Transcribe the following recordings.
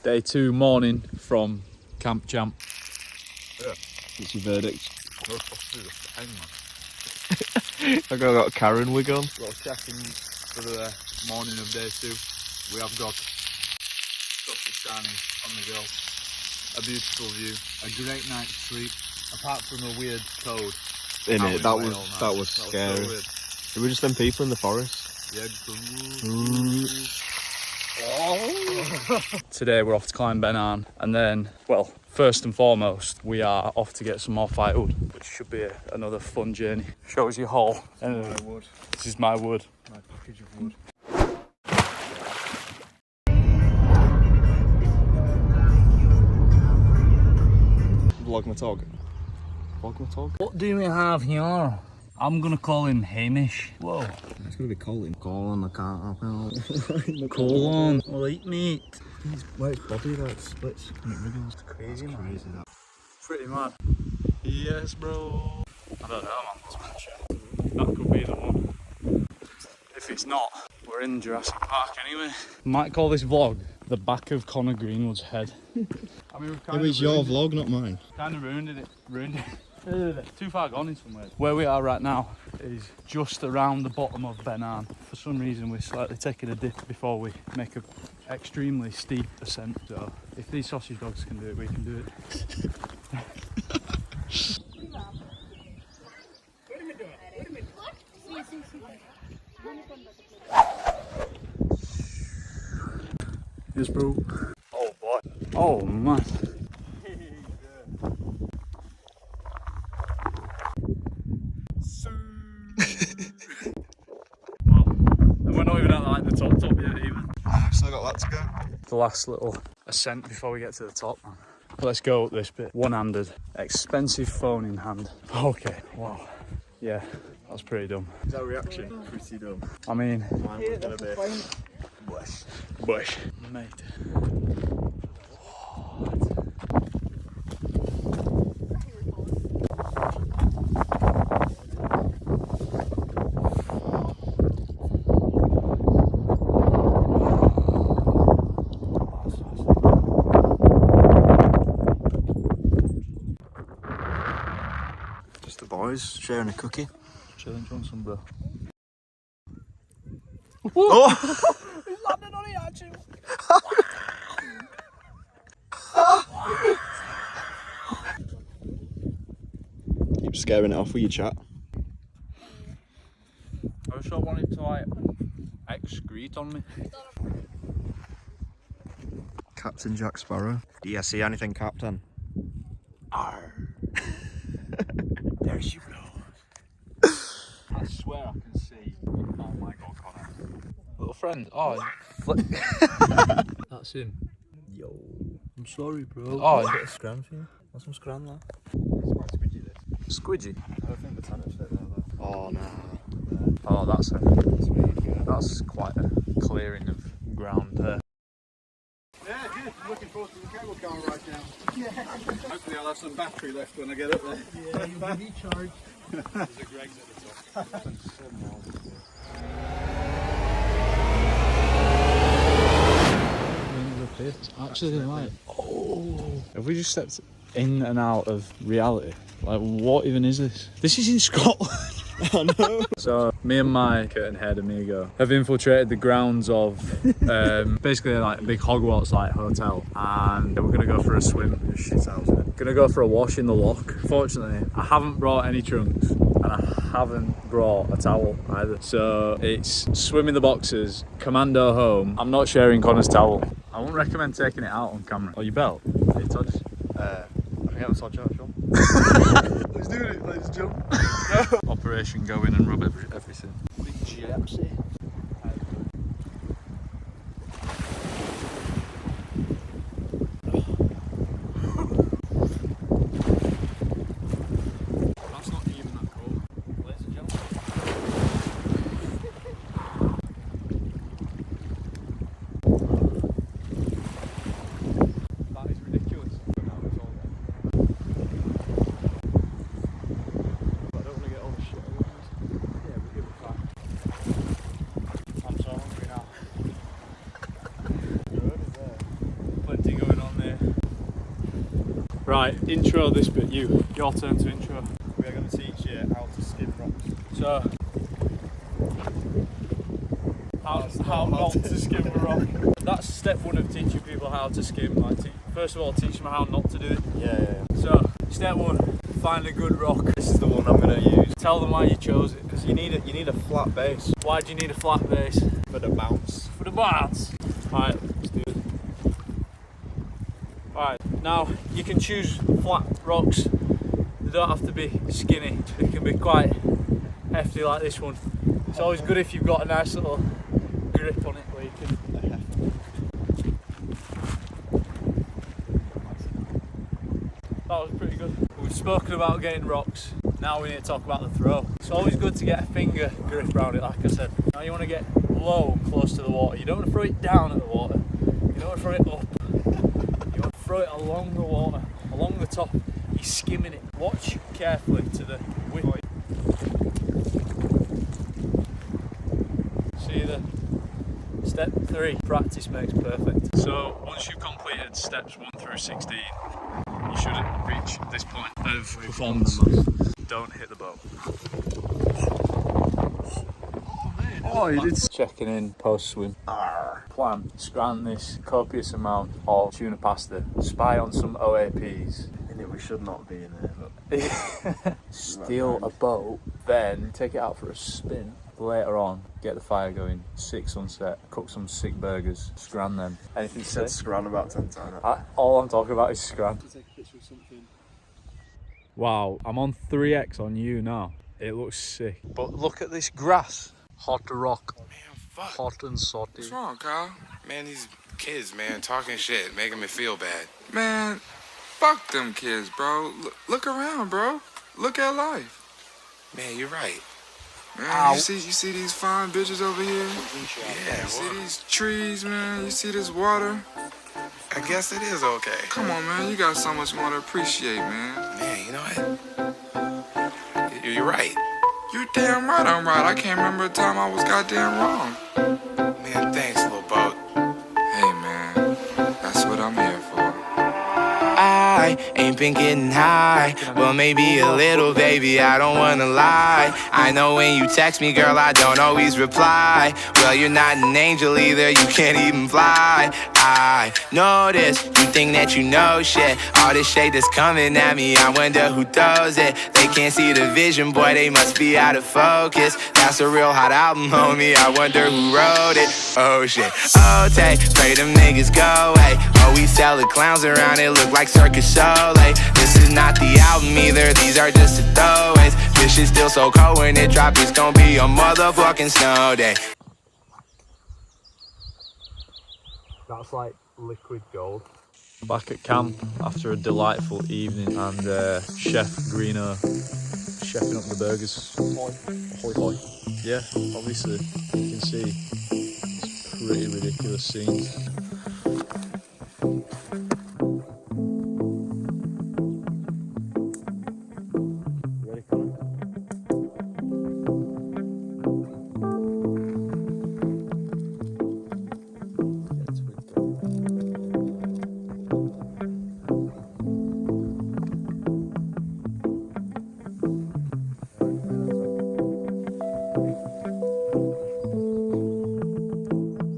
Day 2 morning from Camp Champ. Yeah. What's your verdict? I got a Karen wig on. Well, checking for the morning of day 2. We have got stuff shining on the go. A beautiful view, a great night's sleep, apart from a weird toad. In it, that was scary. So weird. There were just them people in the forest. Yeah, Today we're off to climb Benan, and then, well, first and foremost, we are off to get some more firewood, which should be another fun journey. Show us your haul. My wood. This is my wood. My package of wood. Vlogmatog. What do we have here? I'm gonna call him Hamish. Whoa. It's gonna be Colin. Colin, I can't help. Colin. Alright, mate. His body that splits and it wriggles. It's crazy, man. Crazy that. Pretty mad. Yes, bro. I don't know, man. This picture. That could be the one. If it's not, we're in Jurassic Park anyway. Might call this vlog the back of Connor Greenwood's head. I mean, It was your vlog, not mine. Kind of ruined it. Too far gone in some ways. Where we are right now is just around the bottom of Benan. For some reason we're slightly taking a dip before we make an extremely steep ascent. So if these sausage dogs can do it, we can do it. Yes, bro. Oh boy. Oh man. We're not even at like the top yet even. Still got that to go. The last little ascent before we get to the top, man. Let's go up this bit. One-handed. Expensive phone in hand. Okay, wow. Yeah, that's pretty dumb. Is that reaction? Pretty dumb. I mean, Mine was gonna be bush. Mate. Just the boys sharing a cookie. Chilling Johnson, bro. Oh! He's landed on it, actually. Keep scaring it off with your chat. I just don't want it to like excrete on me. Captain Jack Sparrow. Do you see anything, Captain? Arr. There she goes. I swear I can see. Oh my god, Connor. Little friend. Oh, that's him. Yo. I'm sorry, bro. Oh, I've got a scran for you. Want some scran, lad? It's quite squidgy, this. Squidgy? I don't think the tennis fit there, though. Oh, no. Oh, that's a. That's quite a clearing of ground there. Yeah, good. I'm looking forward to the cable car right now. Yeah. Hopefully I'll have some battery left when I get up there. Yeah, you'll be recharged. There's a Greg's at the top. It's actually like, oh, have we just stepped in and out of reality? Like, what even is this? This is in Scotland. I know. So me and my curtain head amigo have infiltrated the grounds of basically like a big Hogwarts like hotel, and we're gonna go for a swim. Gonna go for a wash in the loch. Fortunately, I haven't brought any trunks and I haven't brought a towel either. So it's swim in the boxers, commando home. I'm not sharing Connor's towel. I wouldn't recommend taking it out on camera. Or your belt. Are you touched? I think I'm such a film. Let's do it. Let's jump. Operation go in and rub everything. Big GMC. That's not even that cool. Ladies and gentlemen. That is ridiculous. But now it's all there. But I don't want to get all the shit away. Yeah, we'll give it a try. Right, intro this bit. Your turn to intro. We are going to teach you how to skim rocks. So, how not to skim a rock. That's step one of teaching people how to skim. Like, first of all, teach them how not to do it. Yeah. So, step one, find a good rock. This is the one I'm going to use. Tell them why you chose it, because you need a flat base. Why do you need a flat base? For the bounce. For the bounce. Alright, let's do it. Alright, now you can choose flat rocks. They don't have to be skinny. They can be quite hefty like this one. It's always good if you've got a nice little grip on it where you can. That was pretty good. We've spoken about getting rocks. Now we need to talk about the throw. It's always good to get a finger grip around it, like I said. Now you want to get low, close to the water. You don't want to throw it down at the water. You don't want to throw it up. You want to throw it along the water, along the top. You're skimming it. Watch carefully to the width. See the step 3. Practice makes perfect. So once you've completed steps 1 through 16, you shouldn't reach this point of performance. Don't hit the boat. Oh, you did. Checking in post swim. Plan, scran this copious amount of tuna pasta. Spy on some OAPs. We should not be in it. Steal a boat, then take it out for a spin. Later on, get the fire going, sick sunset, cook some sick burgers, scran them. Anything to say? Scran about 10 times. All I'm talking about is scran. Take a picture of something. Wow, I'm on 3x on you now. It looks sick. But look at this grass. Hot rock. Man, fuck. Hot and salty. What's wrong, Kyle? Man, these kids, man, talking shit, making me feel bad. Man, fuck them kids, bro. Look around, bro. Look at life. Man, you're right. Man, you see these fine bitches over here? Yeah, you see these trees, man? You see this water? I guess it is okay. Come on, man. You got so much more to appreciate, man. Man, you know what? You're right. You're damn right I'm right. I can't remember a time I was goddamn wrong. Man, thanks, little boat. Hey, man. That's what I'm here for. I ain't been getting high. Well, maybe a little, baby, I don't wanna lie. I know when you text me, girl, I don't always reply. Well, you're not an angel either, you can't even fly. I know this, you think that you know shit. All this shade that's coming at me, I wonder who throws it. They can't see the vision, boy, they must be out of focus. That's a real hot album, homie, I wonder who wrote it. Oh shit, oh take, pray them niggas go away. Oh, we sell the clowns around, it look like Circus Soleil. This is not the album either, these are just the throwaways. This shit's still so cold when it drop, it's gonna be a motherfucking snow day. That's like liquid gold. Back at camp after a delightful evening, and Chef Greeno chefing up the burgers. Hoi hoi. Yeah, obviously you can see it's pretty ridiculous scenes. Ready, Colin?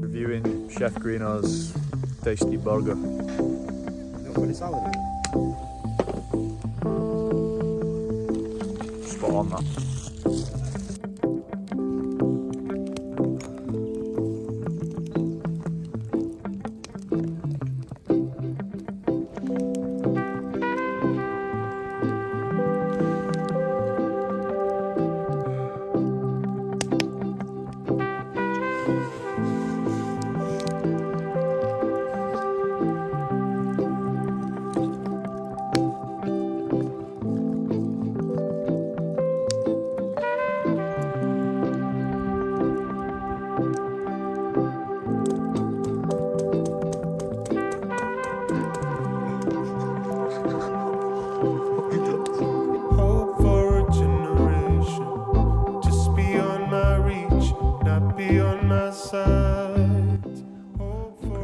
Reviewing Chef Greeno's tasty burger. You don't put any salad in it? Spot on that.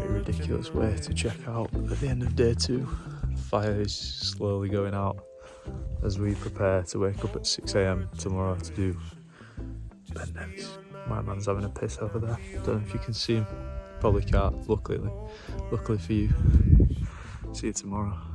Ridiculous way to check out at the end of day 2. Fire is slowly going out as we prepare to wake up at 6 a.m. tomorrow to do benders. My man's having a piss over there. Don't know if you can see him. Probably can't, luckily for you. See you tomorrow.